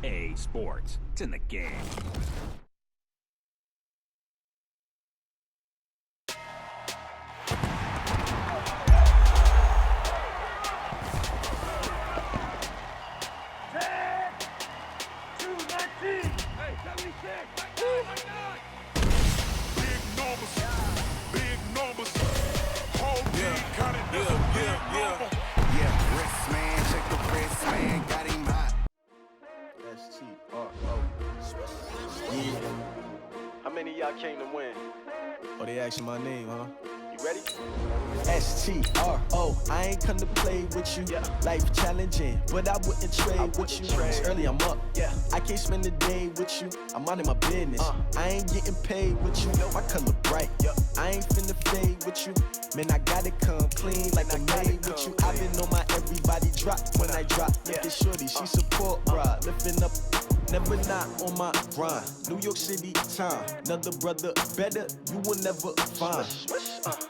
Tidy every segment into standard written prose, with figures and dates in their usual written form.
EA Sports. It's in the game. How many of y'all came to win? Oh, they asking my name, huh? You ready? STRO, I ain't come to play with you. Yeah. Life challenging, but I wouldn't trade with you. It's early, I'm up. Yeah. I can't spend the day with you. I'm minding my business. I ain't getting paid with you. My color bright. I ain't finna fade with you. Man, I gotta come clean like I made with you. I've been on my everybody drop when I drop. Look at shorty, she support ride. Lifting up, never not on my grind. New York City time. Another brother better, you will never find.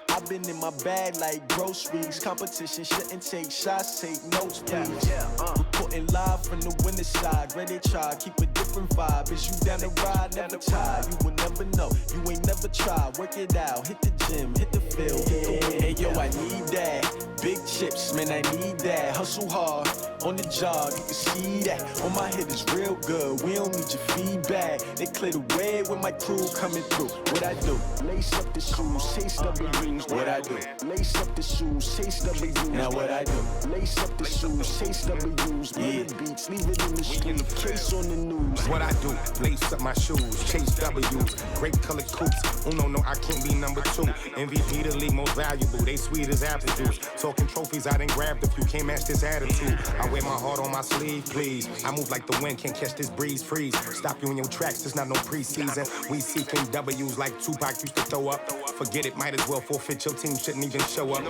I've been in my bag like groceries. Competition shouldn't take shots, take notes, please. Reporting live from the winning side. Ready to try, keep a different vibe. Is you down the ride, never tired. You will never know, you ain't never tried. Work it out, hit the gym, hit the field, hit the wind. Hey yo, I need that. Big chips, man, I need that. Hustle hard, on the job, you can see that. On my head is real good, we don't need your feedback. They clear the way with my crew coming through. What I do? Lace up the shoes, chase W's. What I do? Lace up the shoes, chase W's. Now what I do? Lace up the shoes, chase W's. Yeah. Beats, leave it in the street, case on the news. What I do? Lace up my shoes, chase W's. Great colored coops. Oh no, I can't be number 2. MVP the league most valuable. They sweet as apple juice. Talking trophies, I didn't grab the few. Can't match this attitude. I wear my heart on my sleeve, please. I move like the wind, can't catch this breeze, freeze. Stop you in your tracks, there's not no preseason. We seeking W's like Tupac used to throw up. Forget it, might as well forfeit. Your team shouldn't even show up.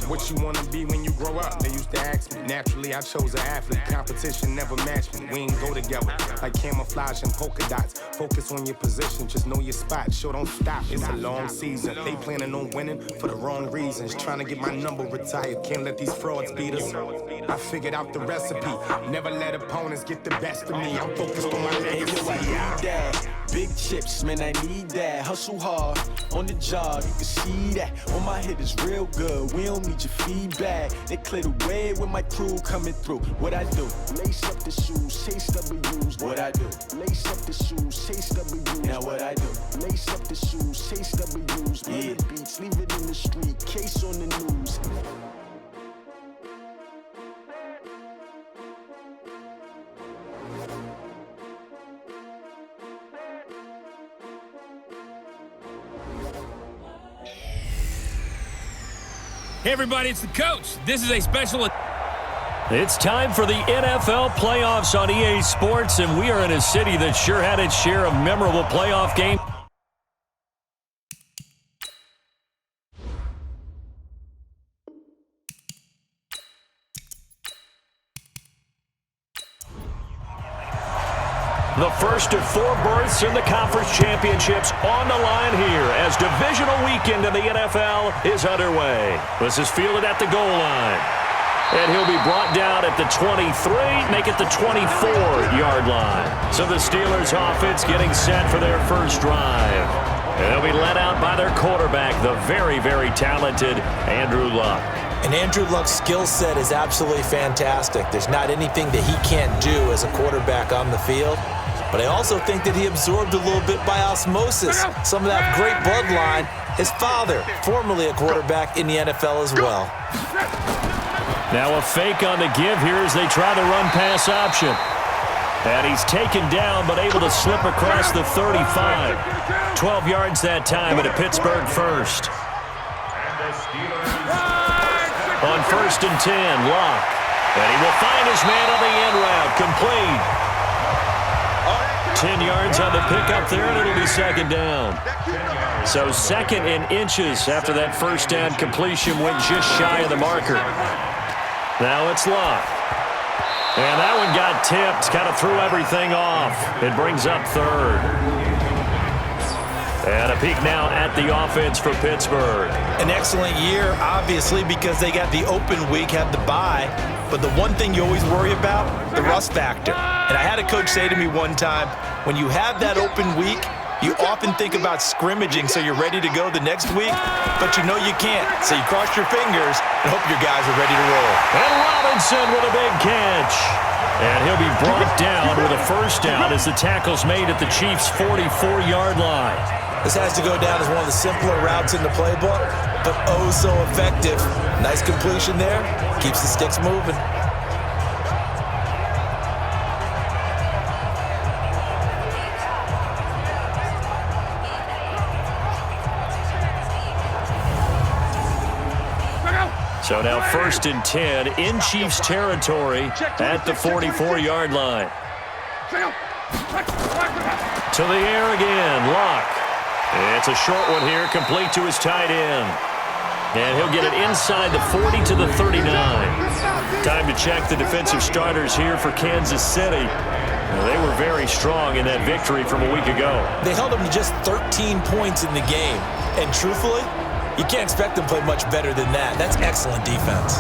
What you wanna be when you grow up? They used to ask me. Naturally, I chose an athlete. Competition never matched me. We ain't go together like camouflage and polka dots. Focus on your position, just know your spot. Show don't stop, it's a long season. They planning on winning for the wrong reasons. Trying to get my number retired, can't let these frauds beat us. I figured out the recipe. Never let opponents get the best of me. I'm focused on my legacy. Big chips, man, I need that. Hustle hard, on the job, you can see that. On my head is real good, we don't need your feedback. They clear the way with my crew coming through. What I do? Lace up the shoes, chase W's. What I do? Lace up the shoes, chase W's. Now what I do? Lace up the shoes, chase W's. Yeah. Beats, leave it in the street, case on the news. Hey everybody, it's the coach. This is a special... It's time for the NFL playoffs on EA Sports, and we are in a city that sure had its share of memorable playoff games. The first of 4 berths in the conference championships on the line here as divisional weekend in the NFL is underway. This is fielded at the goal line. And he'll be brought down at the 23, make it the 24-yard line. So the Steelers offense getting set for their first drive. And they'll be led out by their quarterback, the very, very talented Andrew Luck. And Andrew Luck's skill set is absolutely fantastic. There's not anything that he can't do as a quarterback on the field. But I also think that he absorbed a little bit by osmosis some of that great bloodline. His father, formerly a quarterback in the NFL as well. Now a fake on the give here as they try the run-pass option. And he's taken down but able to slip across the 35. 12 yards that time at a Pittsburgh first. On 1st and 10, Locke. And he will find his man on the end route, complete. 10 yards on the pickup there, and it'll be second down. So second in inches after that first down completion went just shy of the marker. Now it's Locke. And that one got tipped, kind of threw everything off. It brings up third. And a peek now at the offense for Pittsburgh. An excellent year, obviously, because they got the open week, had the bye. But the one thing you always worry about, the rust factor. And I had a coach say to me one time, when you have that open week, you often think about scrimmaging so you're ready to go the next week, but you know you can't. So you cross your fingers and hope your guys are ready to roll. And Robinson with a big catch. And he'll be brought down with a first down as the tackle's made at the Chiefs' 44-yard line. This has to go down as one of the simpler routes in the playbook, but oh so effective. Nice completion there. Keeps the sticks moving. So now 1st and 10 in Chiefs territory at the 44-yard line. To the air again, Locke. It's a short one here, complete to his tight end. And he'll get it inside the 40 to the 39. Time to check the defensive starters here for Kansas City. They were very strong in that victory from a week ago. They held them to just 13 points in the game. And truthfully, you can't expect them to play much better than that. That's excellent defense.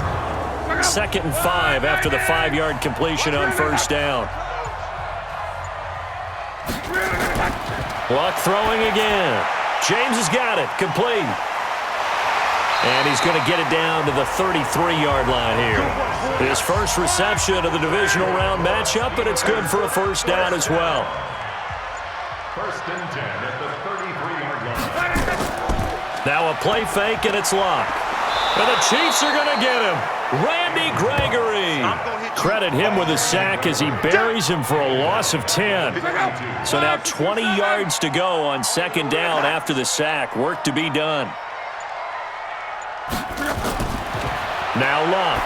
2nd and 5 after the 5-yard completion on first down. Luck throwing again. James has got it. Complete. And he's going to get it down to the 33-yard line here. His first reception of the divisional round matchup, but it's good for a first down as well. 1st and 10 at the 33-yard line. Now a play fake, and it's Locke. And the Chiefs are going to get him. Randy Gregory. Credit him with a sack as he buries him for a loss of 10. So now 20 yards to go on 2nd down after the sack. Work to be done. Now Locke.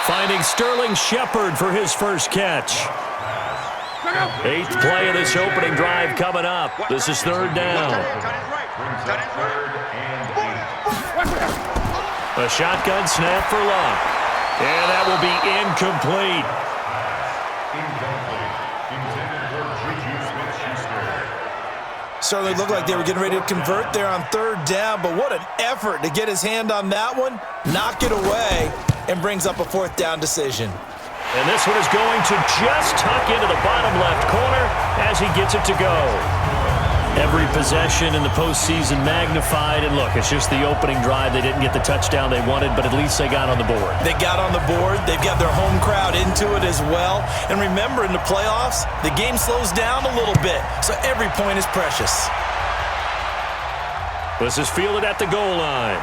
Finding Sterling Shepard for his first catch. 8th play of this opening drive coming up. This is 3rd down. A shotgun snap for Locke. And that will be incomplete. Certainly looked like they were getting ready to convert there on 3rd down, but what an effort to get his hand on that one, knock it away, and brings up a 4th down decision. And this one is going to just tuck into the bottom left corner as he gets it to go. Every possession in the postseason magnified, and look, it's just the opening drive. They didn't get the touchdown they wanted, but at least they got on the board. They got on the board. They've got their home crowd into it as well. And remember, in the playoffs, the game slows down a little bit, so every point is precious. This is fielded at the goal line.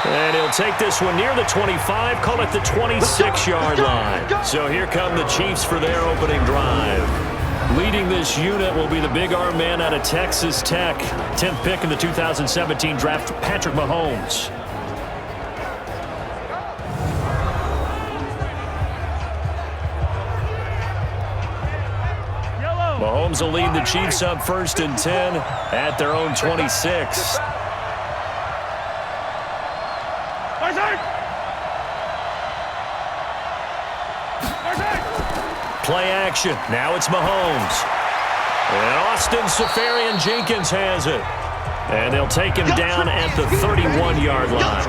And he'll take this one near the 25, call it the 26-yard line. So here come the Chiefs for their opening drive. Leading this unit will be the big arm man out of Texas Tech. 10th pick in the 2017 draft, Patrick Mahomes. Mahomes will lead the Chiefs up 1st and 10 at their own 26. Play action. Now it's Mahomes. And Austin Seferian-Jenkins has it. And they'll take him down at the 31-yard line.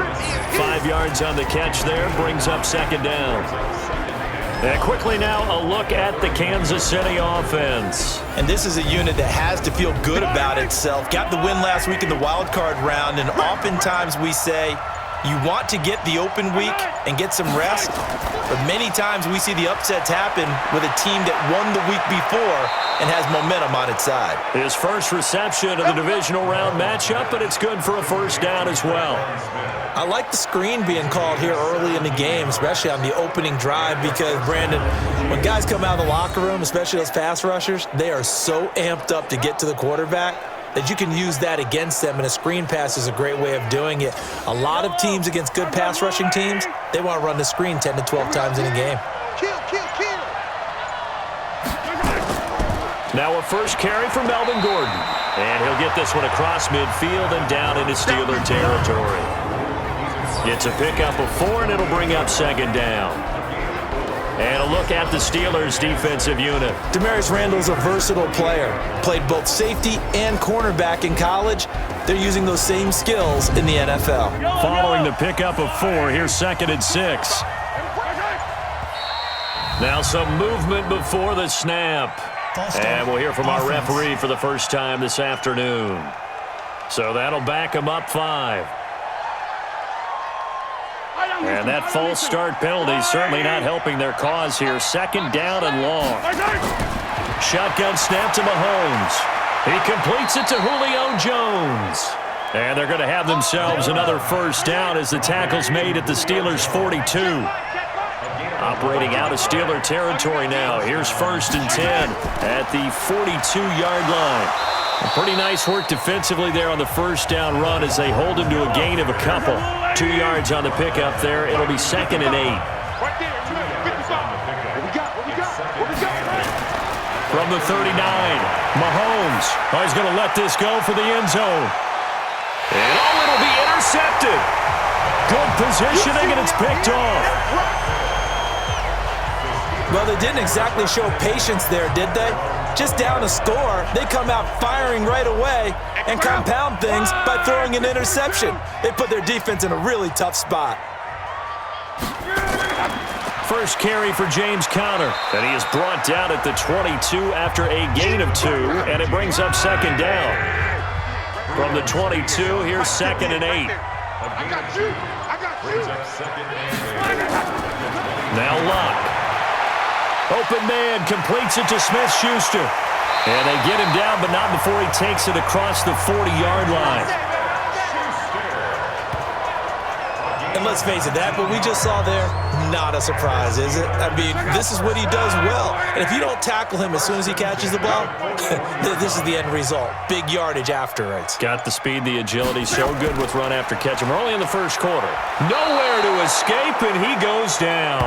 5 yards on the catch there. Brings up 2nd down. And quickly now, a look at the Kansas City offense. And this is a unit that has to feel good about itself. Got the win last week in the wild card round, and oftentimes we say, you want to get the open week and get some rest, but many times we see the upsets happen with a team that won the week before and has momentum on its side. His first reception of the divisional round matchup, but it's good for a first down as well. I like the screen being called here early in the game, especially on the opening drive, because, Brandon, when guys come out of the locker room, especially those pass rushers, they are so amped up to get to the quarterback that you can use that against them, and a screen pass is a great way of doing it. A lot of teams against good pass rushing teams, they want to run the screen 10 to 12 times in a game. Now a first carry for Melvin Gordon. And he'll get this one across midfield and down into Steeler territory. It's a pickup of 4, and it'll bring up 2nd down. And a look at the Steelers' defensive unit. Demarius Randall's a versatile player. Played both safety and cornerback in college. They're using those same skills in the NFL. Following the pickup of 4, here's 2nd and 6. Now some movement before the snap. And we'll hear from our referee for the first time this afternoon. So that'll back him up 5. And that false start penalty certainly not helping their cause here. 2nd down and long. Shotgun snap to Mahomes. He completes it to Julio Jones. And they're going to have themselves another first down as the tackle's made at the Steelers' 42. Operating out of Steeler territory now. Here's 1st and 10 at the 42-yard line. Pretty nice work defensively there on the first down run as they hold him to a gain of a couple. 2 yards on the pickup there. It'll be 2nd and 8. From the 39, Mahomes. Oh, he's going to let this go for the end zone. And it'll be intercepted. Good positioning, and it's picked off. Well, they didn't exactly show patience there, did they? Just down a score, they come out firing right away and compound things by throwing an interception. They put their defense in a really tough spot. First carry for James Conner, and he is brought down at the 22 after a gain of 2, and it brings up 2nd down. From the 22, here's 2nd and 8. Now Luck. Open man, completes it to Smith-Schuster. And they get him down, but not before he takes it across the 40-yard line. And let's face it, that what we just saw there, not a surprise, is it? I mean, this is what he does well. And if you don't tackle him as soon as he catches the ball, this is the end result. Big yardage after it. Got the speed, the agility, so good with run after catch. We're only in the first quarter. Nowhere to escape, and he goes down.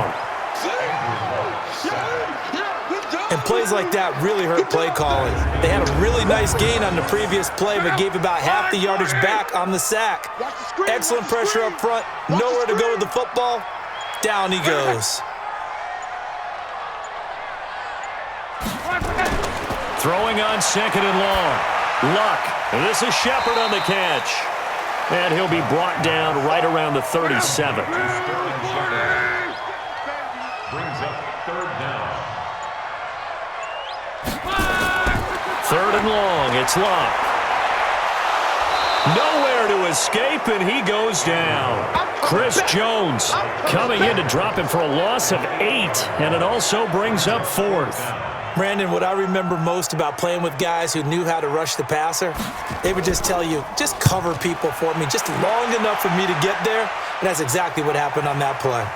And plays like that really hurt play calling. They had a really nice gain on the previous play, but gave about half the yardage back on the sack. Excellent pressure up front. Nowhere to go with the football. Down he goes. Throwing on 2nd and long. Luck. This is Shepard on the catch. And he'll be brought down right around the 37. Brings up 3rd down. 3rd and long, it's Luck. Nowhere to escape, and he goes down. Chris Jones coming in to drop him for a loss of 8, and it also brings up 4th. Brandon, what I remember most about playing with guys who knew how to rush the passer, they would just tell you, just cover people for me, just long enough for me to get there, and that's exactly what happened on that play.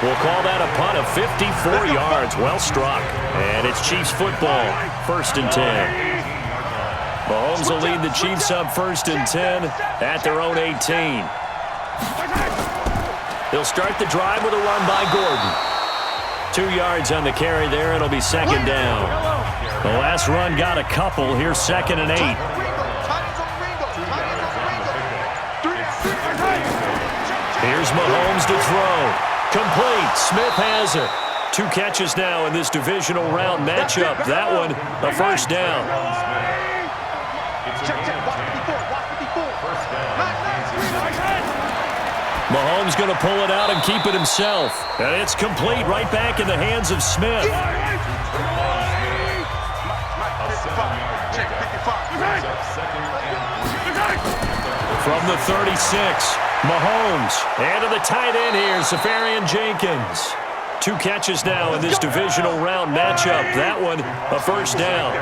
We'll call that a punt of 54 yards. Well struck. And it's Chiefs football. 1st and 10. Mahomes will lead the Chiefs up 1st and 10 at their own 18. He'll start the drive with a run by Gordon. 2 yards on the carry there. It'll be 2nd down. The last run got a couple. Here's 2nd and 8. Here's Mahomes to throw. Complete. Smith has it. 2 catches now in this divisional round matchup. That one, a first down. Mahomes going to pull it out and keep it himself. And it's complete right back in the hands of Smith. From the 36. Mahomes, and to the tight end here, Safarian Jenkins. 2 catches now in this divisional round matchup. That one, a first down.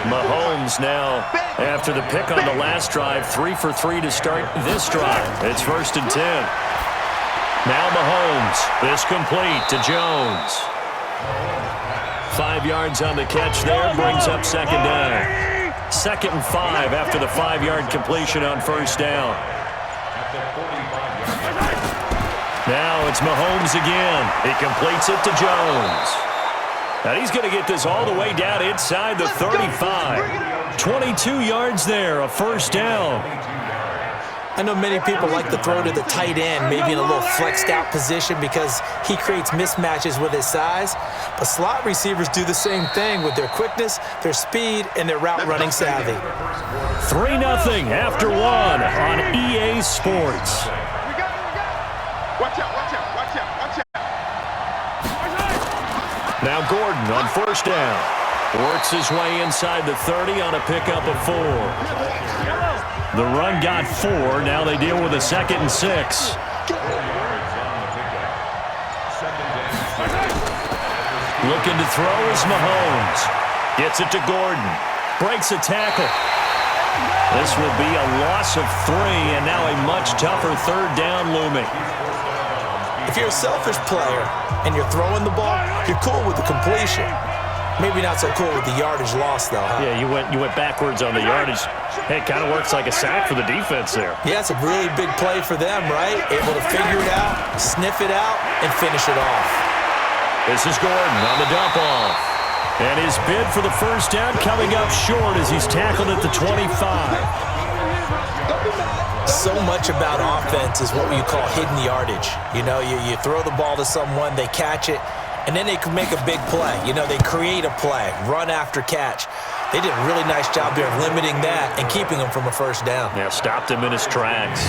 Mahomes now, after the pick on the last drive, 3 for 3 to start this drive. It's 1st and 10. Now Mahomes, this complete to Jones. 5 yards on the catch there, brings up 2nd down. 2nd and 5 after the 5-yard completion on first down. Now it's Mahomes again. He completes it to Jones. And he's going to get this all the way down inside the 35. 22 yards there, a first down. I know many people like to throw to the tight end, maybe in a little flexed out position because he creates mismatches with his size. But slot receivers do the same thing with their quickness, their speed, and their route running savvy. 3-0 after 1 on EA Sports. Watch out, watch out, watch out, watch out. Now Gordon on first down. Works his way inside the 30 on a pickup of 4. The run got 4. Now they deal with a 2nd and 6. Looking to throw is Mahomes. Gets it to Gordon. Breaks a tackle. This will be a loss of 3, and now a much tougher 3rd down looming. If you're a selfish player and you're throwing the ball, you're cool with the completion. Maybe not so cool with the yardage loss, though, huh? Yeah, you went backwards on the yardage. Hey, it kind of works like a sack for the defense there. Yeah, it's a really big play for them, right? Able to figure it out, sniff it out, and finish it off. This is Gordon on the dump off. And his bid for the first down coming up short as he's tackled at the 25. So much about offense is what you call hidden yardage. You know, you throw the ball to someone, they catch it, and then they can make a big play. You know, they create a play, run after catch. They did a really nice job there of limiting that and keeping him from a first down. Yeah, stopped him in his tracks.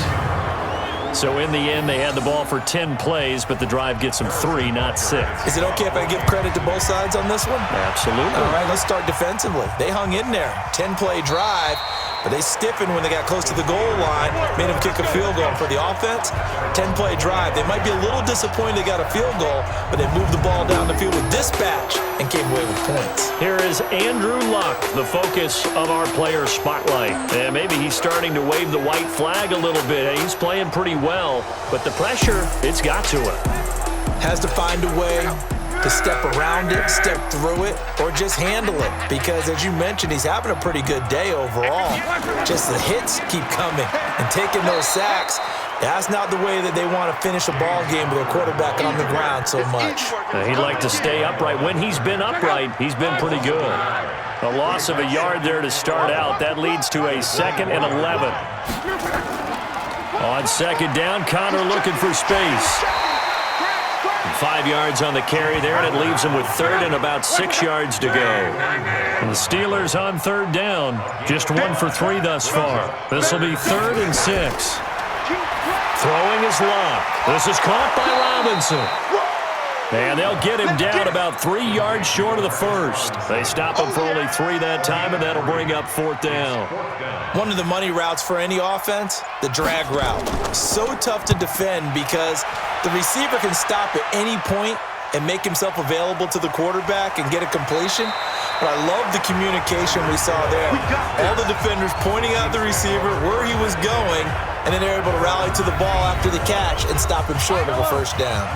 So in the end, they had the ball for 10 plays, but the drive gets them 3, not 6. Is it okay if I give credit to both sides on this one? Absolutely. All right, let's start defensively. They hung in there. 10-play drive, but they stiffened when they got close to the goal line, made them kick a field goal. For the offense, 10-play drive. They might be a little disappointed they got a field goal, but they moved the ball down the field with dispatch and came away with points. Here is Andrew Luck, the focus of our player spotlight. And maybe he's starting to wave the white flag a little bit. He's playing pretty well, but the pressure, it's got to him. Has to find a way to step around it, step through it, or just handle it. Because as you mentioned, he's having a pretty good day overall. Just the hits keep coming and taking those sacks. That's not the way that they want to finish a ball game with a quarterback on the ground so much. He'd like to stay upright. When he's been upright, he's been pretty good. A loss of a yard there to start out. That leads to a 2nd and 11. On 2nd down, Connor looking for space. 5 yards on the carry there, and it leaves him with 3rd and about 6 yards to go. And the Steelers on 3rd down, just 1 for 3 thus far. This will be 3rd and 6. Throwing is Luck. This is caught by Robinson. And they'll get him down about 3 yards short of the first. They stop him for only 3 that time, and that'll bring up 4th down. One of the money routes for any offense, the drag route. So tough to defend because the receiver can stop at any point and make himself available to the quarterback and get a completion. But I love the communication we saw there. All the defenders pointing out the receiver, where he was going, and then they're able to rally to the ball after the catch and stop him short of a first down.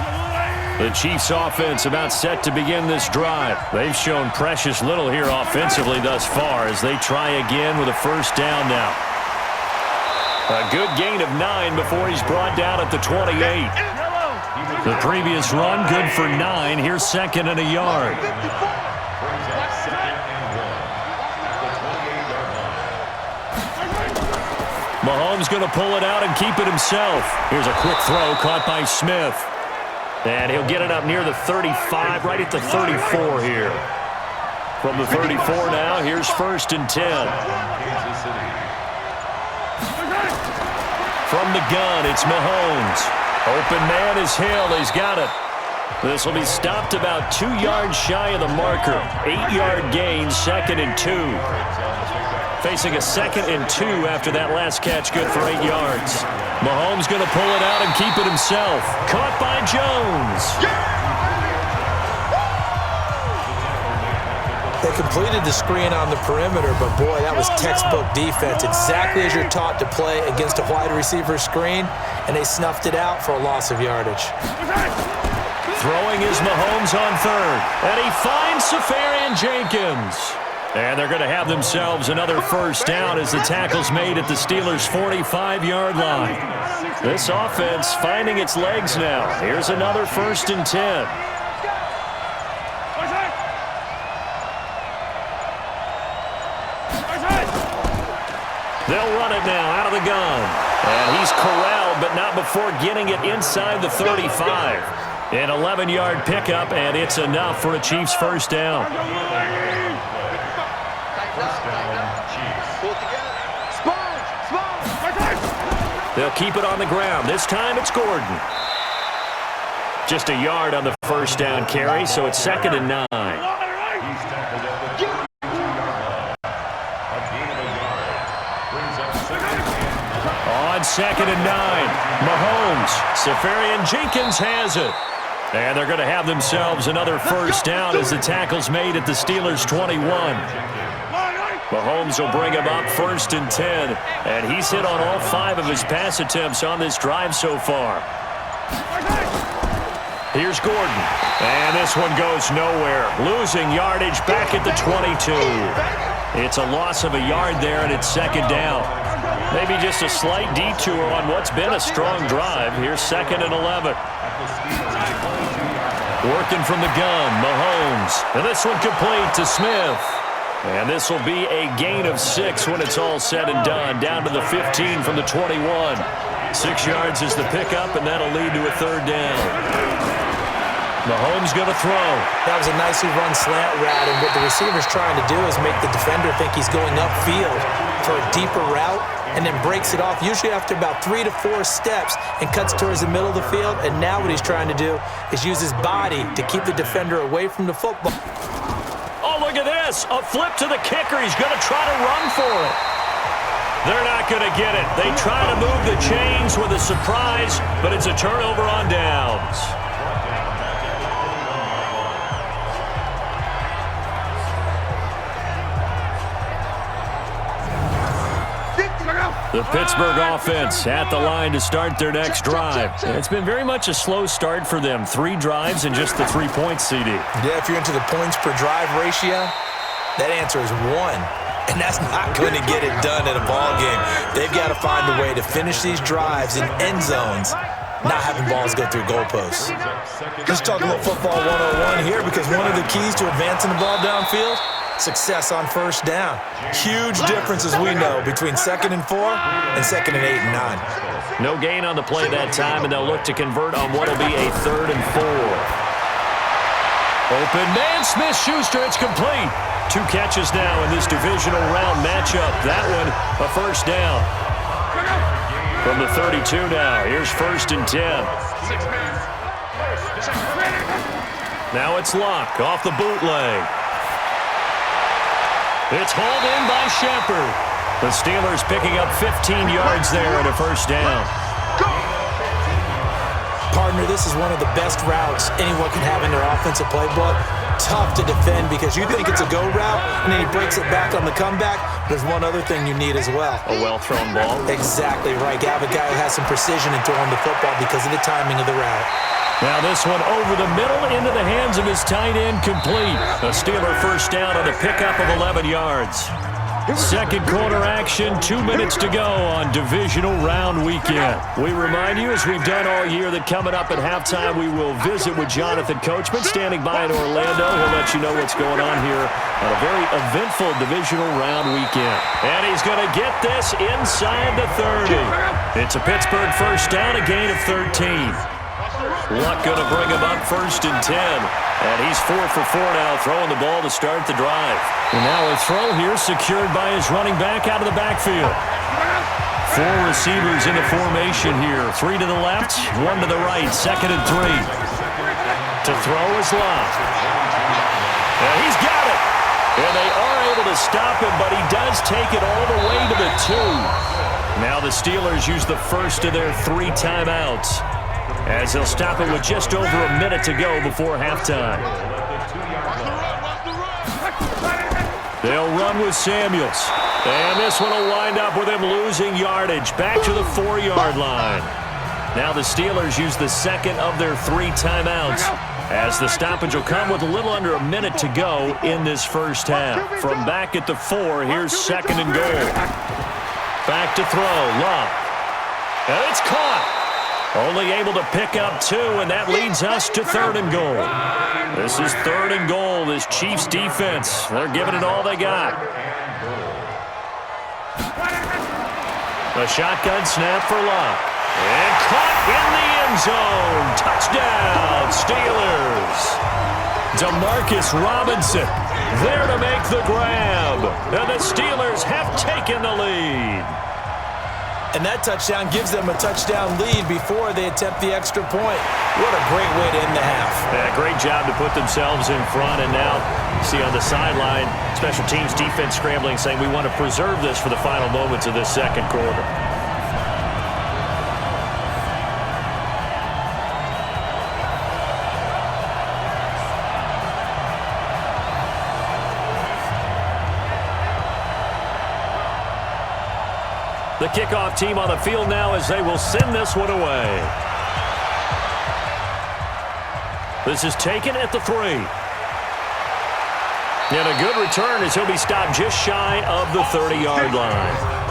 The Chiefs' offense about set to begin this drive. They've shown precious little here offensively thus far as they try again with a first down now. A good gain of 9 before he's brought down at the 28. The previous run, good for 9. Here's 2nd and a yard. Mahomes going to pull it out and keep it himself. Here's a quick throw caught by Smith. And he'll get it up near the 35, right at the 34 here. From the 34 now, here's 1st and 10. From the gun, it's Mahomes. Open man is Hill. He's got it. This will be stopped about 2 yards shy of the marker. 8-yard gain, 2nd and 2. Facing a 2nd and 2 after that last catch, good for 8 yards. Mahomes going to pull it out and keep it himself. Caught by Jones. They completed the screen on the perimeter, but boy, that was textbook defense. Exactly as you're taught to play against a wide receiver screen, and they snuffed it out for a loss of yardage. Throwing is Mahomes on 3rd, and he finds Safarian Jenkins. And they're going to have themselves another first down as the tackle's made at the Steelers' 45-yard line. This offense finding its legs now. Here's another 1st and 10. They'll run it now out of the gun. And he's corralled, but not before getting it inside the 35. An 11-yard pickup, and it's enough for a Chiefs first down. They'll keep it on the ground. This time it's Gordon. Just a yard on the first down carry, so it's 2nd and 9. On 2nd and 9, Mahomes. Safarian-Jenkins has it. And they're going to have themselves another first down as the tackle's made at the Steelers' 21. Mahomes will bring him up 1st and 10. And he's hit on all 5 of his pass attempts on this drive so far. Here's Gordon. And this one goes nowhere. Losing yardage back at the 22. It's a loss of a yard there, and it's 2nd down. Maybe just a slight detour on what's been a strong drive. Here's 2nd and 11. Working from the gun, Mahomes. And this one complete to Smith. And this will be a gain of 6 when it's all said and done. Down to the 15 from the 21. 6 yards is the pickup, and that'll lead to a 3rd down. Mahomes going to throw. That was a nicely run slant route, and what the receiver's trying to do is make the defender think he's going upfield for a deeper route, and then breaks it off, usually after about 3 to 4 steps, and cuts towards the middle of the field. And now what he's trying to do is use his body to keep the defender away from the football. Oh, look at this. A flip to the kicker. He's going to try to run for it. They're not going to get it. They try to move the chains with a surprise, but it's a turnover on downs. The Pittsburgh offense at the line to start their next drive. It's been very much a slow start for them. 3 drives and just the 3 points, CD. Yeah, if you're into the points per drive ratio, that answer is 1. And that's not going to get it done in a ball game. They've got to find a way to finish these drives in end zones, not having balls go through goalposts. Let's talk a little football 101 here, because one of the keys to advancing the ball downfield, success on first down. Huge difference, as we know, between 2nd and 4 and 2nd and 8 and 9. No gain on the play that time, and they'll look to convert on what will be a 3rd and 4. Open man, Smith-Schuster, it's complete. 2 catches now in this divisional round matchup. That one, a first down. From the 32 now, here's 1st and 10. Now it's Locke off the bootleg. It's hauled in by Shepard. The Steelers picking up 15 yards there at a first down. Partner, this is one of the best routes anyone can have in their offensive playbook. Tough to defend because you think it's a go route, and then he breaks it back on the comeback. There's one other thing you need as well. A well-thrown ball. Exactly right. You have a guy who has some precision in throwing the football because of the timing of the route. Now this one over the middle into the hands of his tight end, complete. A Steeler first down on a pickup of 11 yards. Second quarter action, 2 minutes to go on Divisional Round Weekend. We remind you, as we've done all year, that coming up at halftime we will visit with Jonathan Coachman, standing by in Orlando. He'll let you know what's going on here on a very eventful Divisional Round Weekend. And he's going to get this inside the 30. It's a Pittsburgh first down, a gain of 13. Luck going to bring him up 1st and 10. And he's 4 for 4 now, throwing the ball to start the drive. And now a throw here secured by his running back out of the backfield. 4 receivers in the formation here. 3 to the left, 1 to the right. 2nd and 3. To throw is Locke. And he's got it. And they are able to stop him, but he does take it all the way to the 2. Now the Steelers use the first of their 3 timeouts, as they'll stop it with just over a minute to go before halftime. They'll run with Samuels. And this one will wind up with him losing yardage back to the 4-yard line. Now the Steelers use the second of their 3 timeouts, as the stoppage will come with a little under a minute to go in this first half. From back at the 4, here's 2nd and goal. Back to throw, Locke. And it's caught. Only able to pick up 2, and that leads us to 3rd and goal. This is 3rd and goal. This Chiefs defense, they're giving it all they got. A shotgun snap for Luck. And caught in the end zone. Touchdown, Steelers. Demarcus Robinson there to make the grab. And the Steelers have taken the lead. And that touchdown gives them a touchdown lead before they attempt the extra point. What a great way to end the half. Yeah, great job to put themselves in front. And now, see on the sideline, special teams defense scrambling, saying we want to preserve this for the final moments of this second quarter. The kickoff team on the field now as they will send this one away. This is taken at the 3. And a good return as he'll be stopped just shy of the 30-yard line.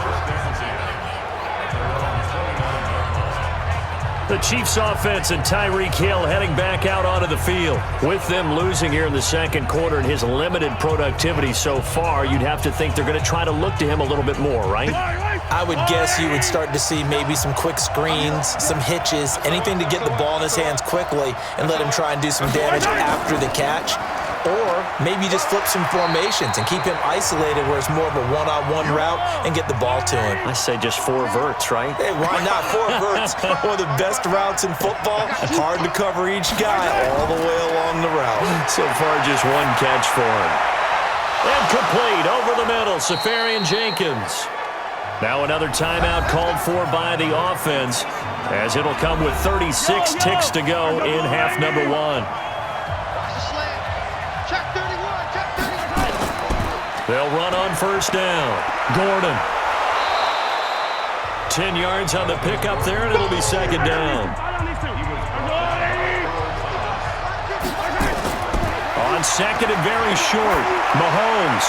The Chiefs offense and Tyreek Hill heading back out onto the field. With them losing here in the second quarter and his limited productivity so far, you'd have to think they're going to try to look to him a little bit more, right? I would guess you would start to see maybe some quick screens, some hitches, anything to get the ball in his hands quickly and let him try and do some damage after the catch. Or maybe just flip some formations and keep him isolated where it's more of a one-on-one route and get the ball to him. I say just 4 verts, right? Hey, why not? 4 verts, one of the best routes in football. Hard to cover each guy all the way along the route. So far, just 1 catch for him. And complete over the middle, Safarian Jenkins. Now another timeout called for by the offense as it'll come with 36 ticks to go in half number 1. They'll run on first down. Gordon. 10 yards on the pickup there, and it'll be second down. On second and very short, Mahomes.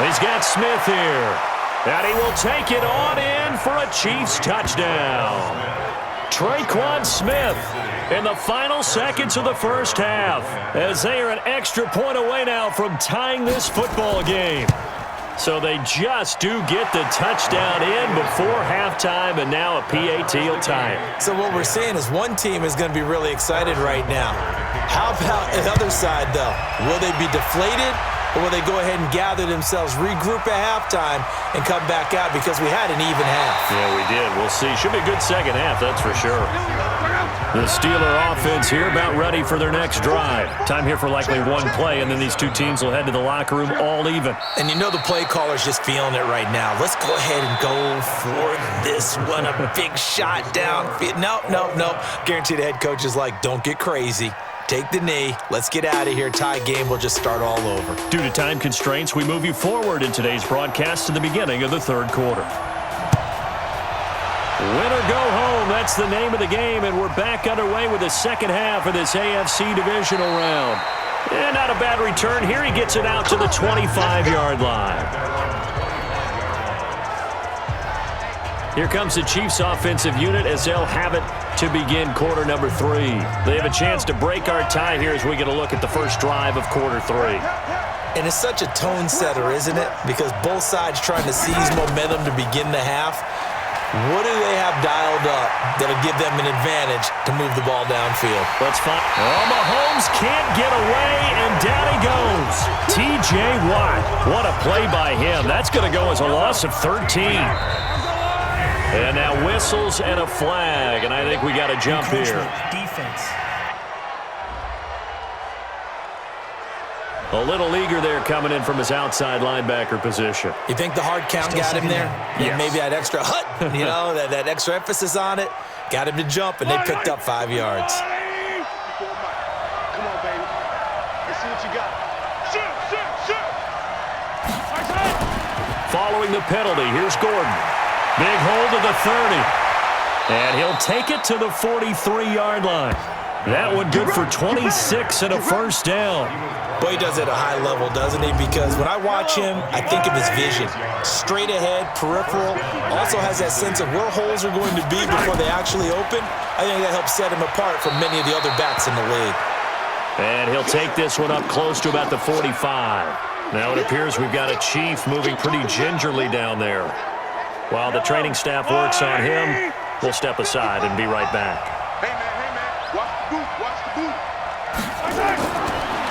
He's got Smith here. And he will take it on in for a Chiefs touchdown. Traquan Smith in the final seconds of the first half as they are an extra point away now from tying this football game. So they just do get the touchdown in before halftime, and now a PAT will tie it. So what we're seeing is one team is going to be really excited right now. How about the other side, though? Will they be deflated? Or will they go ahead and gather themselves, regroup at halftime, and come back out because we had an even half? Yeah, we did. We'll see. Should be a good second half, that's for sure. The Steeler offense here about ready for their next drive. Time here for likely 1 play, and then these 2 teams will head to the locker room all even. And you know the play caller's just feeling it right now. Let's go ahead and go for this one. A big shot down. No. Guaranteed the head coach is like, don't get crazy. Take the knee. Let's get out of here. Tie game will just start all over. Due to time constraints, we move you forward in today's broadcast to the beginning of the third quarter. Win or go home, that's the name of the game, and we're back underway with the second half of this AFC Divisional round. And not a bad return here. He gets it out to the 25-yard line. Here comes the Chiefs offensive unit as they'll have it to begin quarter number 3. They have a chance to break our tie here as we get a look at the first drive of quarter 3. And it's such a tone setter, isn't it? Because both sides trying to seize momentum to begin the half. What do they have dialed up that'll give them an advantage to move the ball downfield? Let's find. Oh, Mahomes can't get away, and down he goes. T.J. Watt. What a play by him. That's going to go as a loss of 13. And now whistles and a flag, and I think we got a jump here. Defense. A little eager there coming in from his outside linebacker position. You think the hard count got him there? Yes. Maybe that extra that extra emphasis on it got him to jump, and they picked up 5 yards. Come on, baby. Let's see what you got. Shoot! Following the penalty, here's Gordon. Big hold of the 30. And he'll take it to the 43-yard line. That one good for 26 and a first down. Boy, he does it at a high level, doesn't he? Because when I watch him, I think of his vision. Straight ahead, peripheral. Also has that sense of where holes are going to be before they actually open. I think that helps set him apart from many of the other backs in the league. And he'll take this one up close to about the 45. Now it appears we've got a Chief moving pretty gingerly down there. While the training staff works on him, we'll step aside and be right back. Hey, man, watch the boot, watch the boot.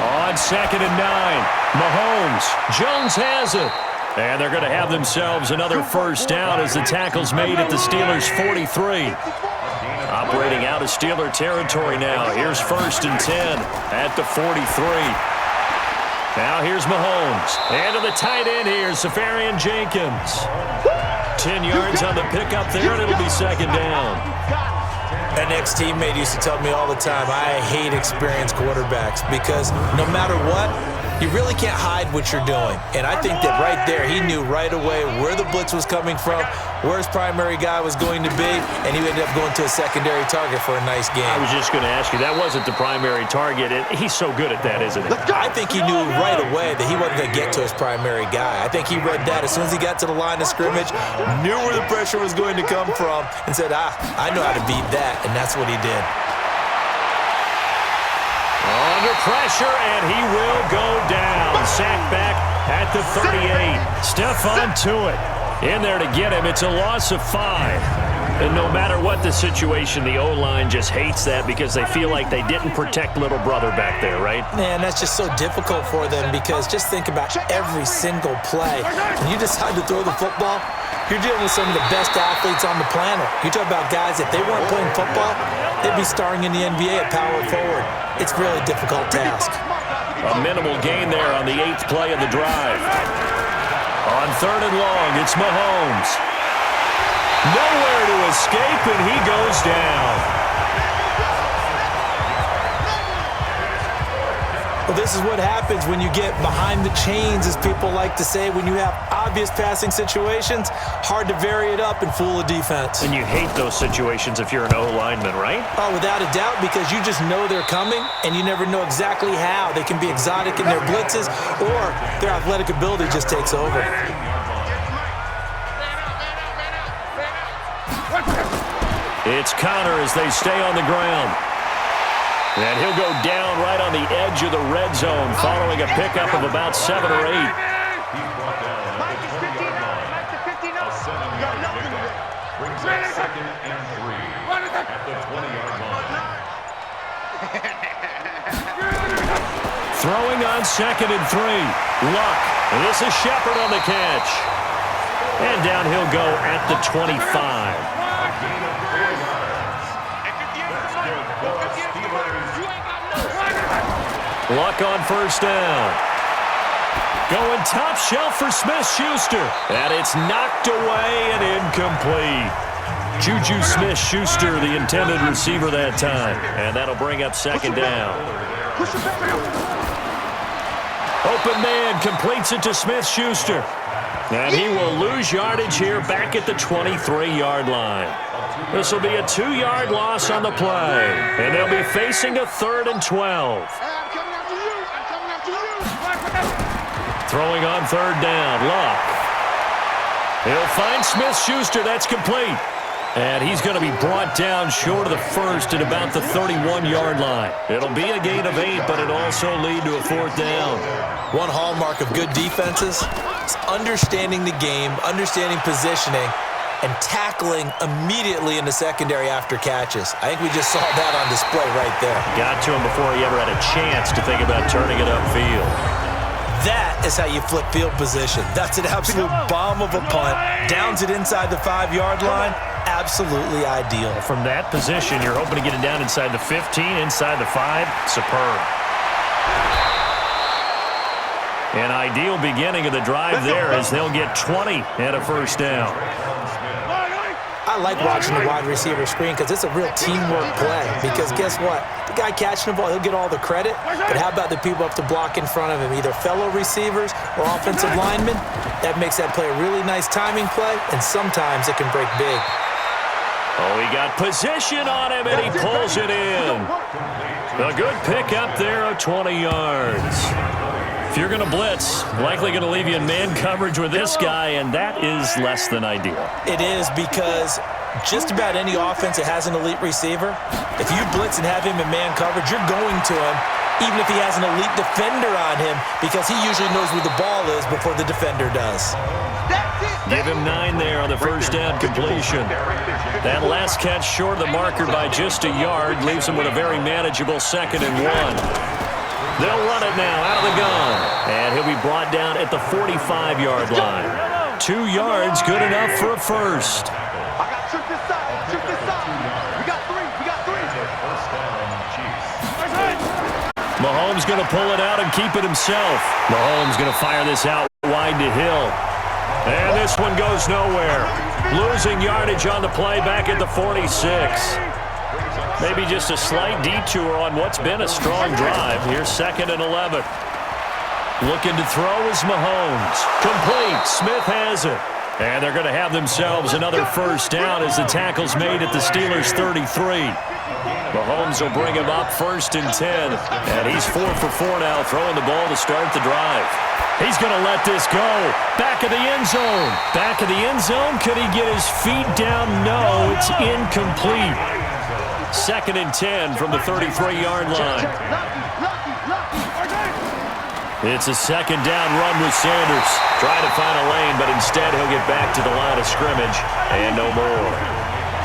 On 2nd and 9, Mahomes. Jones has it. And they're going to have themselves another first down as the tackle's made at the Steelers' 43. Operating out of Steeler territory now. Here's 1st and 10 at the 43. Now here's Mahomes. And to the tight end here, Safarian Jenkins. 10 yards on the pickup there, and it'll be 2nd down. An ex-teammate used to tell me all the time, I hate experienced quarterbacks because no matter what, you really can't hide what you're doing. And I think that right there, he knew right away where the blitz was coming from, where his primary guy was going to be, and he ended up going to a secondary target for a nice game. I was just going to ask you, that wasn't the primary target. He's so good at that, isn't he? I think he knew right away that he wasn't going to get to his primary guy. I think he read that as soon as he got to the line of scrimmage, knew where the pressure was going to come from, and said, I know how to beat that, and that's what he did. Under pressure, and he will go down. Sacked back at the 38. Stephon Tuitt in there to get him. It's a loss of 5. And no matter what the situation, the O-line just hates that because they feel like they didn't protect little brother back there, right? Man, that's just so difficult for them because just think about every single play. When you decide to throw the football, you're dealing with some of the best athletes on the planet. You talk about guys, if they weren't playing football, they'd be starring in the NBA at power forward. It's a really difficult task. A minimal gain there on the 8th play of the drive. On 3rd and long, it's Mahomes. Nowhere to escape, and he goes down. Well, this is what happens when you get behind the chains, as people like to say. When you have obvious passing situations, hard to vary it up and fool a defense. And you hate those situations if you're an O-lineman, right? Oh, without a doubt, because you just know they're coming, and you never know exactly how. They can be exotic in their blitzes, or their athletic ability just takes over. It's Connor as they stay on the ground. And he'll go down right on the edge of the red zone following a pickup of about 7 or 8. He's brought down at the 20-yard line. A 7-yard pickup brings up 2nd and 3 at the 20-yard line. Throwing on 2nd and 3. Luck. And this is Shepard on the catch. And down he'll go at the 25. Luck on 1st down. Going top shelf for Smith-Schuster. And it's knocked away and incomplete. Juju Smith-Schuster, the intended receiver that time. And that'll bring up 2nd down. Open man completes it to Smith-Schuster. And he will lose yardage here back at the 23-yard line. This will be a 2-yard loss on the play. And they'll be facing a 3rd and 12. Throwing on 3rd down, Luck. He'll find Smith-Schuster. That's complete. And he's going to be brought down short of the 1st at about the 31-yard line. It'll be a gain of 8, but it'll also lead to a 4th down. One hallmark of good defenses is understanding the game, understanding positioning, and tackling immediately in the secondary after catches. I think we just saw that on display right there. Got to him before he ever had a chance to think about turning it upfield. That is how you flip field position. That's an absolute bomb of a punt. Downs it inside the 5-yard line. Absolutely ideal. From that position, you're hoping to get it down inside the 15, inside the 5. Superb. An ideal beginning of the drive there as they'll get 20 and a 1st down. I like watching the wide receiver screen because it's a real teamwork play. Because guess what? The guy catching the ball, he'll get all the credit. But how about the people up to block in front of him, either fellow receivers or offensive linemen? That makes that play a really nice timing play, and sometimes it can break big. Oh, he got position on him, and he pulls it in. A good pick up there of 20 yards. If you're going to blitz, likely going to leave you in man coverage with this guy, and that is less than ideal. It is because just about any offense that has an elite receiver, if you blitz and have him in man coverage, you're going to him, even if he has an elite defender on him, because he usually knows where the ball is before the defender does. Give him 9 there on the first down completion. That last catch short of the marker by just a yard leaves him with a very manageable 2nd and 1. They'll run it now out of the gun. And he'll be brought down at the 45-yard line. 2 yards, good enough for a first. I got trip this side. Trip this side. We got 3. We got 3. First down, Chiefs. Mahomes going to pull it out and keep it himself. Mahomes going to fire this out wide to Hill. And this one goes nowhere. Losing yardage on the play back at the 46. Maybe just a slight detour on what's been a strong drive. Here's 2nd and 11. Looking to throw is Mahomes. Complete. Smith has it. And they're going to have themselves another first down as the tackle's made at the Steelers' 33. Mahomes will bring him up 1st and 10. And he's 4 for 4 now, throwing the ball to start the drive. He's going to let this go. Back of the end zone. Back of the end zone. Could he get his feet down? No, it's incomplete. 2nd and 10 from the 33-yard line. It's a 2nd down run with Sanders. Trying to find a lane, but instead he'll get back to the line of scrimmage. And no more.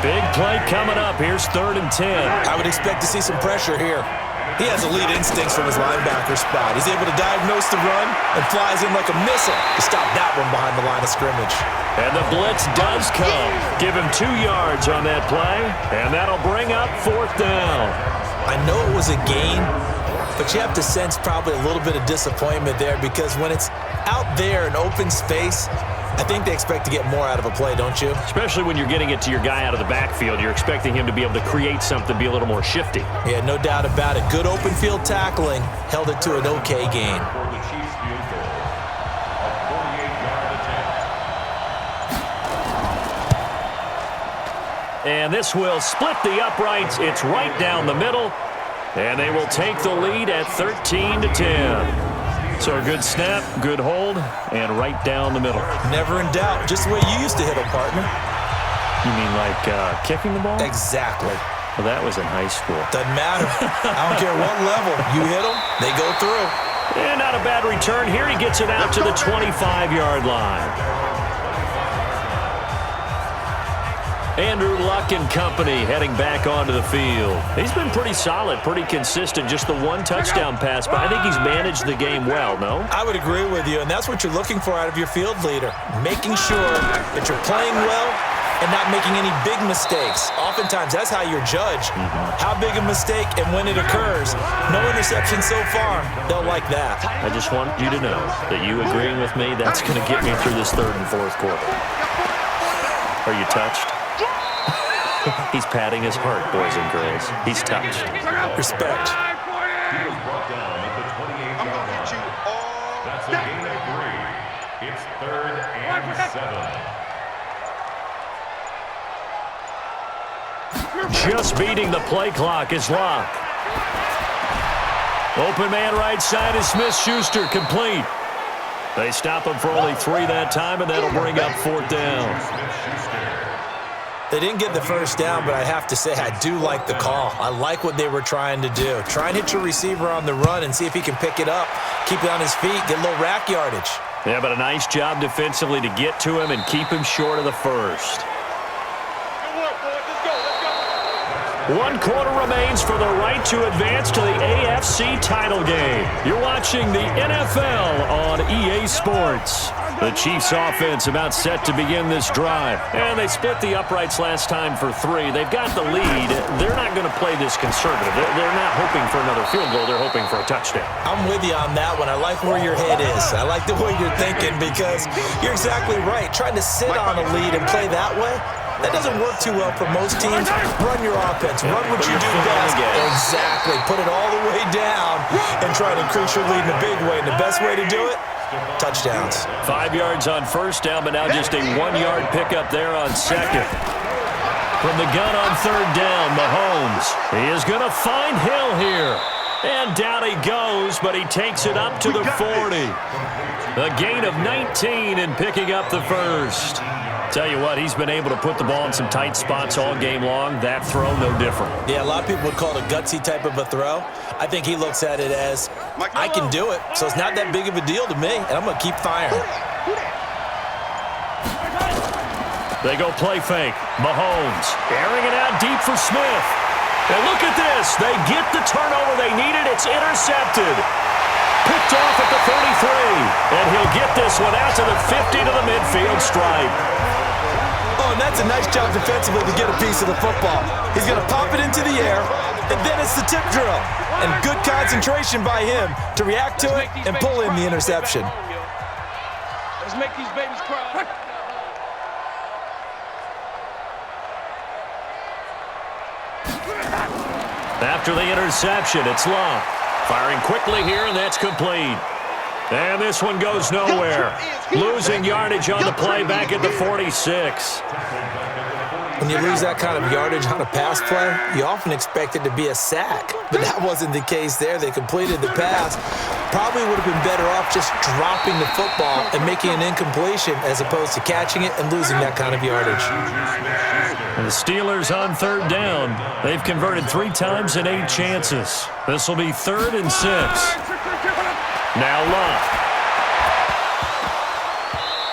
Big play coming up. Here's 3rd and 10. I would expect to see some pressure here. He has elite instincts from his linebacker spot. He's able to diagnose the run and flies in like a missile to stop that one behind the line of scrimmage. And the blitz does come. Give him 2 yards on that play, and that'll bring up 4th down. I know it was a gain, but you have to sense probably a little bit of disappointment there because when it's out there in open space, I think they expect to get more out of a play, don't you? Especially when you're getting it to your guy out of the backfield. You're expecting him to be able to create something, be a little more shifty. Yeah, no doubt about it. Good open field tackling. Held it to an okay gain. For the Chiefs field goal, a 48-yard attempt. And this will split the uprights. It's right down the middle. And they will take the lead at 13-10. So a good snap, good hold, and right down the middle. Never in doubt. Just the way you used to hit them, partner. You mean like kicking the ball? Exactly. Well, that was in high school. Doesn't matter. I don't care what level. You hit them, they go through. And not a bad return. Here he gets it out to the 25-yard line. Andrew Luck and company heading back onto the field. He's been pretty solid, pretty consistent. Just the 1 touchdown pass, but I think he's managed the game well, no? I would agree with you, and that's what you're looking for out of your field leader. Making sure that you're playing well and not making any big mistakes. Oftentimes, that's how you're judged. How big a mistake and when it occurs. No interception so far. They'll like that. I just want you to know that you agreeing with me, that's going to get me through this 3rd and 4th quarter. Are you touched? He's patting his heart, boys and girls. He's touched. Respect. He was brought down at the 28-yard line. That's a gain of 3. It's 3rd and 7. Just beating the play clock is Locke. Open man right side is Smith-Schuster, complete. They stop him for only 3 that time, and that'll bring up 4th down. They didn't get the first down, but I have to say I do like the call. I like what they were trying to do. Try and hit your receiver on the run and see if he can pick it up, keep it on his feet, get a little rack yardage. Yeah, but a nice job defensively to get to him and keep him short of the first. 1 quarter remains for the right to advance to the AFC title game. You're watching the NFL on EA Sports. The Chiefs offense about set to begin this drive. And they split the uprights last time for 3. They've got the lead. They're not going to play this conservative. They're not hoping for another field goal. They're hoping for a touchdown. I'm with you on that one. I like where your head is. I like the way you're thinking because you're exactly right. Trying to sit on a lead and play that way, that doesn't work too well for most teams. Run your offense. Run what you do best. Exactly. Put it all the way down and try to increase your lead in a big way. And the best way to do it, touchdowns. 5 yards on first down, but now just a 1-yard pickup there on second. From the gun on 3rd down, Mahomes. He is going to find Hill here. And down he goes, but he takes it up to the 40. A gain of 19 and picking up the first. Tell you what, he's been able to put the ball in some tight spots all game long. That throw, no different. Yeah, a lot of people would call it a gutsy type of a throw. I think he looks at it as, I can do it, so it's not that big of a deal to me, and I'm going to keep firing. They go play fake. Mahomes airing it out deep for Smith. And look at this. They get the turnover they needed. It's intercepted. Picked off at the 33. And he'll get this one out to the 50 to the midfield stripe. Oh, and that's a nice job defensively to get a piece of the football. He's going to pop it into the air, and then it's the tip drill. And good concentration by him to react to it and pull in the interception. Let's make these babies cry. After the interception, it's Love. Firing quickly here, and that's complete. And this one goes nowhere. Losing yardage on the play back at the 46. When you lose that kind of yardage on a pass play, you often expect it to be a sack. But that wasn't the case there. They completed the pass. Probably would have been better off just dropping the football and making an incompletion as opposed to catching it and losing that kind of yardage. The Steelers on third down. They've converted 3 times in 8 chances. This will be 3rd and 6. Now Love.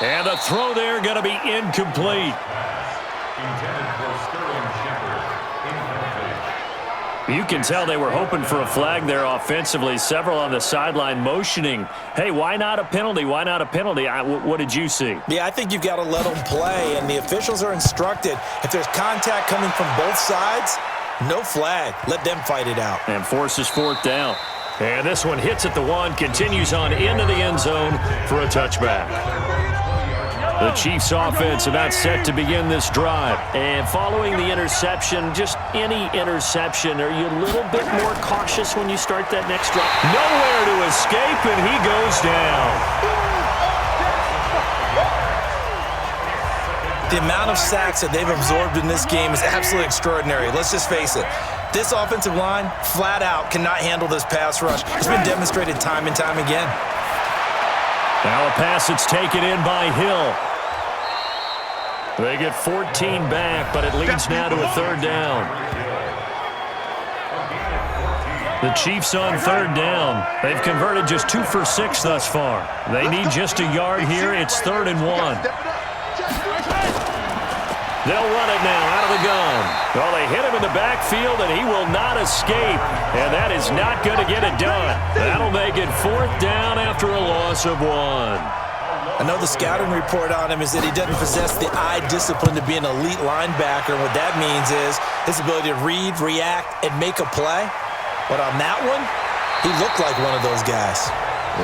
And the throw there going to be incomplete. You can tell they were hoping for a flag there offensively. Several on the sideline motioning, hey, why not a penalty? Why not a penalty? What did you see? Yeah, I think you've got to let them play, and the officials are instructed. If there's contact coming from both sides, no flag. Let them fight it out. And forces 4th down. And this one hits at the 1, continues on into the end zone for a touchback. The Chiefs offense about set to begin this drive. And following the interception, just any interception, are you a little bit more cautious when you start that next drive? Nowhere to escape, and he goes down. The amount of sacks that they've absorbed in this game is absolutely extraordinary. Let's just face it. This offensive line, flat out, cannot handle this pass rush. It's been demonstrated time and time again. Now a pass that's taken in by Hill. They get 14 back, but it leads now to a 3rd down. The Chiefs on 3rd down. They've converted just 2 for 6 thus far. They need just a yard here. It's 3rd and 1. They'll run it now out of the gun. Well, they hit him in the backfield, and he will not escape. And that is not going to get it done. That'll make it 4th down after a loss of 1. I know the scouting report on him is that he doesn't possess the eye discipline to be an elite linebacker. What that means is his ability to read, react, and make a play. But on that one, he looked like one of those guys.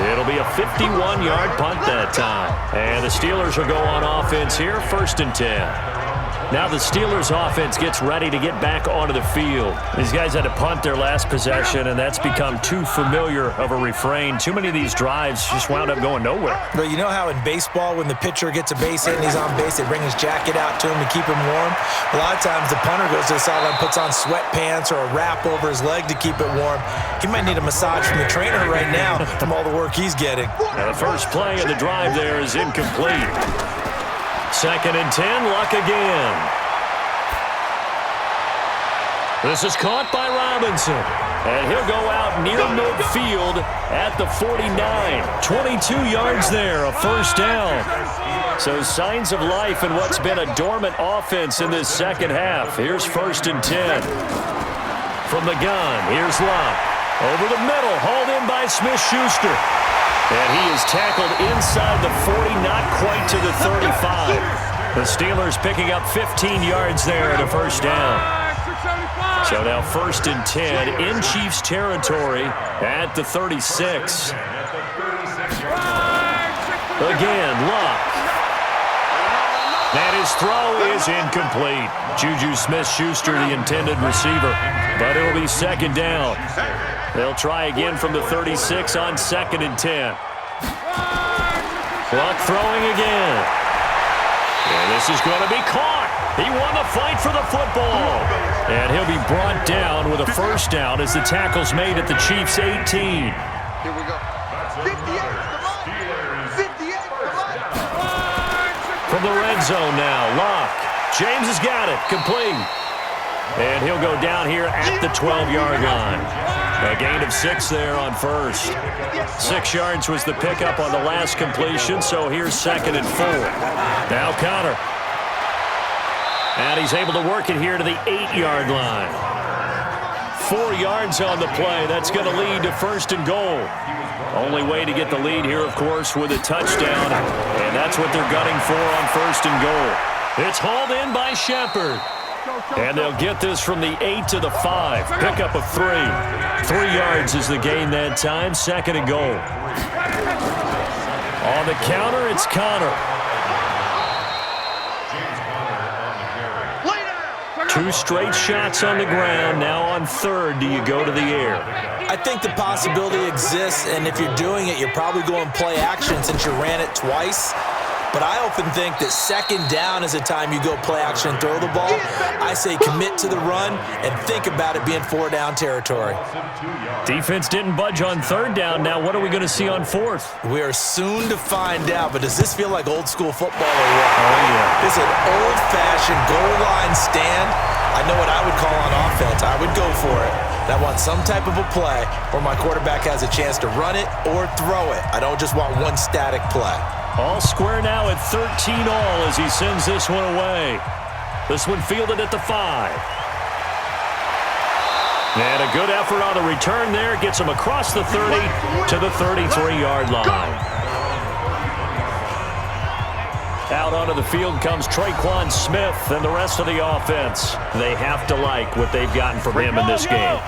It'll be a 51-yard punt that time. And the Steelers will go on offense here, 1st and 10. Now the Steelers offense gets ready to get back onto the field. These guys had to punt their last possession, and that's become too familiar of a refrain. Too many of these drives just wound up going nowhere. But you know how in baseball, when the pitcher gets a base hit and he's on base, they bring his jacket out to him to keep him warm? A lot of times the punter goes to the sideline, puts on sweatpants or a wrap over his leg to keep it warm. He might need a massage from the trainer right now from all the work he's getting. Now the first play of the drive there is incomplete. 2nd and 10, Luck again. This is caught by Robinson. And he'll go out near midfield at the 49. 22 yards there, a 1st down. So signs of life in what's been a dormant offense in this second half. Here's 1st and 10. From the gun, here's Luck. Over the middle, hauled in by Smith-Schuster. And he is tackled inside the 40, not quite to the 35. The Steelers picking up 15 yards there at a 1st down. So now 1st and 10 in Chiefs territory at the 36. Again, Luck. And his throw is incomplete. Juju Smith-Schuster, the intended receiver. But it'll be 2nd down. They'll try again from the 36 on 2nd and 10. Luck throwing again. And this is going to be caught. He won the fight for the football. And he'll be brought down with a 1st down as the tackle's made at the Chiefs' 18. Here we go. 58, From the red zone now, Luck. James has got it, complete. And he'll go down here at the 12-yard line. A gain of 6 there on 1st. 6 yards was the pickup on the last completion, so here's 2nd and 4. Now Connor. And he's able to work it here to the 8-yard line. 4 yards on the play. That's going to lead to 1st and goal. Only way to get the lead here, of course, with a touchdown. And that's what they're gunning for on 1st and goal. It's hauled in by Shepard. And they'll get this from the 8 to the 5. Pickup of 3. 3 yards is the gain that time. 2nd and goal. On the counter, it's Connor. 2 straight shots on the ground. Now on 3rd, do you go to the air? I think the possibility exists, and if you're doing it, you're probably going play action since you ran it twice. But I often think that 2nd down is a time you go play action and throw the ball. I say commit to the run and think about it being 4-down territory. Defense didn't budge on 3rd down. Now what are we going to see on 4th? We are soon to find out, but does this feel like old school football or what? Oh, yeah. This is an old-fashioned goal line stand. I know what I would call on offense. I would go for it. I want some type of a play where my quarterback has a chance to run it or throw it. I don't just want one static play. All square now at 13 all as he sends this one away. This one fielded at the 5. And a good effort on the return there. Gets him across the 30 to the 33-yard line. Out onto the field comes Traquan Smith and the rest of the offense. They have to like what they've gotten from him in this game.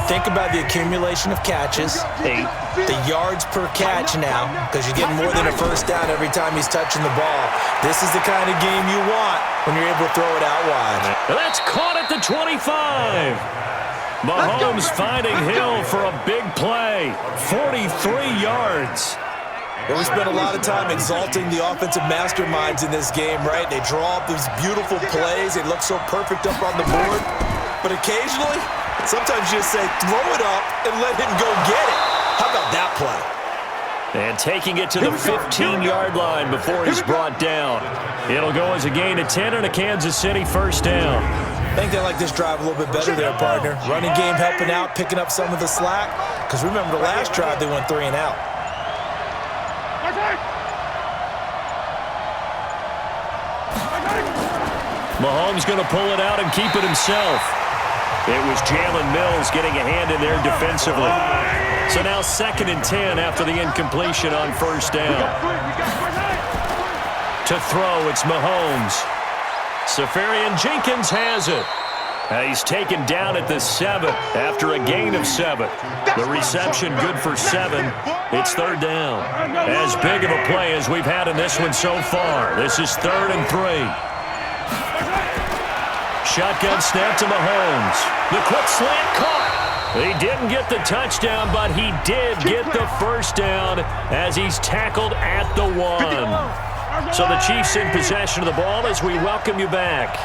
Think about the accumulation of catches, 8. the yards per catch now, because you're getting more than a 1st down every time he's touching the ball. This is the kind of game you want when you're able to throw it out wide. That's caught at the 25. Mahomes finding Hill for a big play. 43 yards. Well, we spent a lot of time exalting the offensive masterminds in this game, right? They draw up these beautiful plays. They look so perfect up on the board. But occasionally, sometimes you just say, throw it up and let him go get it. How about that play? And taking it to the 15-yard line before he's brought down. It'll go as a gain of 10 and a Kansas City 1st down. I think they like this drive a little bit better there, partner. Running game helping out, picking up some of the slack. Because remember the last drive, they went 3 and out. Mahomes going to pull it out and keep it himself. It was Jalen Mills getting a hand in there defensively. So now 2nd and 10 after the incompletion on 1st down. To throw, it's Mahomes. Safarian Jenkins has it. He's taken down at the 7 after a gain of 7. The reception good for 7. It's 3rd down. As big of a play as we've had in this one so far. This is 3rd and 3. Shotgun snap to Mahomes. The quick slant caught. He didn't get the touchdown, but he did get the 1st down as he's tackled at the 1. So the Chiefs in possession of the ball as we welcome you back.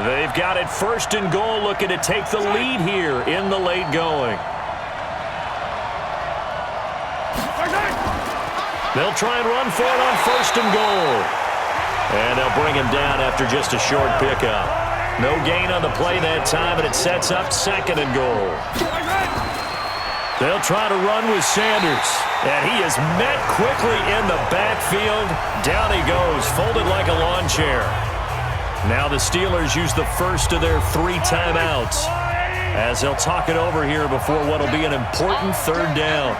They've got it 1st and goal, looking to take the lead here in the late going. They'll try and run for it on 1st and goal. And they'll bring him down after just a short pickup. No gain on the play that time, and it sets up 2nd and goal. They'll try to run with Sanders, and he is met quickly in the backfield. Down he goes, folded like a lawn chair. Now the Steelers use the first of their 3 timeouts as they'll talk it over here before what will be an important 3rd down.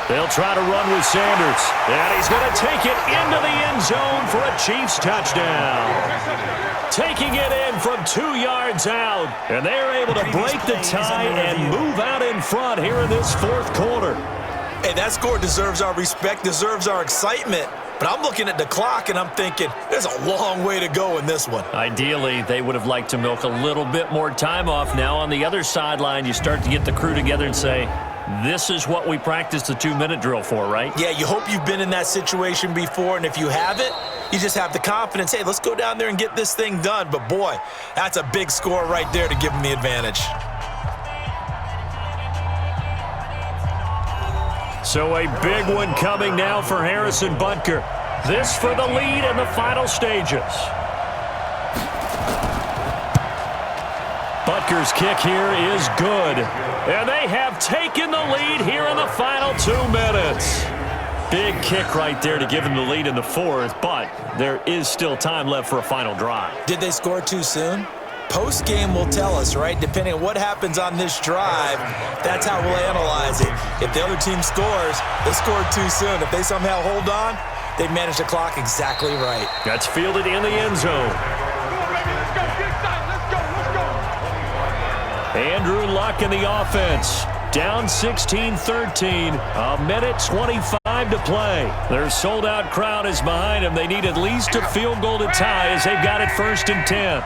They'll try to run with Sanders, and he's going to take it into the end zone for a Chiefs touchdown. Taking it in from 2 yards out, and they're able to break the tie and move out in front here in this 4th quarter. Hey, that score deserves our respect, deserves our excitement. But I'm looking at the clock, and I'm thinking, there's a long way to go in this one. Ideally, they would have liked to milk a little bit more time off. Now on the other sideline, you start to get the crew together and say, this is what we practiced the 2-minute drill for, right? Yeah, you hope you've been in that situation before, and if you haven't, you just have the confidence, hey, let's go down there and get this thing done. But, boy, that's a big score right there to give them the advantage. So a big one coming now for Harrison Butker. This for the lead in the final stages. Butker's kick here is good. And they have taken the lead here in the final 2 minutes. Big kick right there to give them the lead in the fourth, but there is still time left for a final drive. Did they score too soon? Post-game will tell us, right? Depending on what happens on this drive, that's how we'll analyze it. If the other team scores, they scored too soon. If they somehow hold on, they managed the clock exactly right. That's fielded in the end zone. Andrew Luck in the offense. Down 16-13, a minute 25 to play. Their sold-out crowd is behind them. They need at least a field goal to tie as they've got it 1st and 10.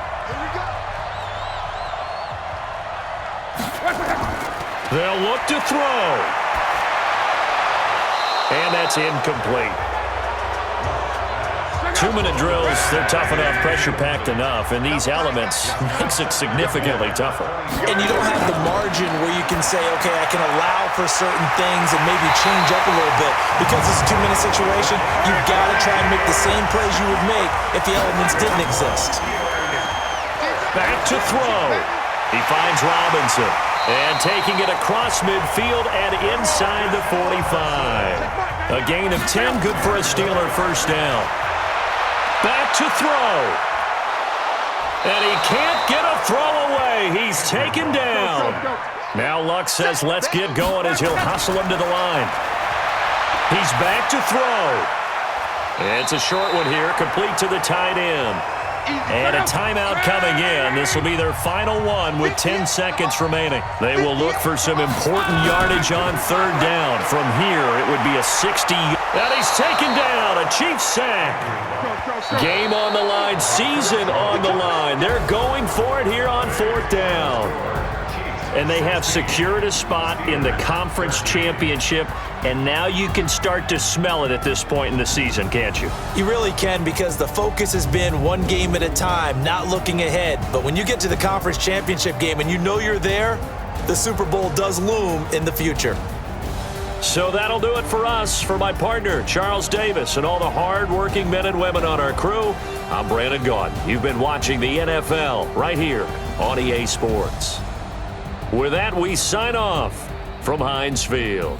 They'll look to throw. And that's incomplete. 2-minute drills, they're tough enough, pressure-packed enough, and these elements makes it significantly tougher. And you don't have the margin where you can say, okay, I can allow for certain things and maybe change up a little bit. Because it's a 2-minute situation, you've got to try and make the same plays you would make if the elements didn't exist. Back to throw. He finds Robinson. And taking it across midfield and inside the 45. A gain of 10, good for a Steeler first down. Back to throw. And he can't get a throw away. He's taken down. Now Luck says let's get going as he'll hustle him to the line. He's back to throw. It's a short one here, complete to the tight end. And a timeout coming in. This will be their final one with 10 seconds remaining. They will look for some important yardage on 3rd down. From here, it would be a 60. And he's taken down. A Chiefs sack. Game on the line. Season on the line. They're going for it here on 4th down. And they have secured a spot in the conference championship. And now you can start to smell it at this point in the season, can't you? You really can, because the focus has been one game at a time, not looking ahead. But when you get to the conference championship game and you know you're there, the Super Bowl does loom in the future. So that'll do it for us. For my partner, Charles Davis, and all the hard-working men and women on our crew, I'm Brandon Gaudin. You've been watching the NFL right here on EA Sports. With that, we sign off from Heinz Field.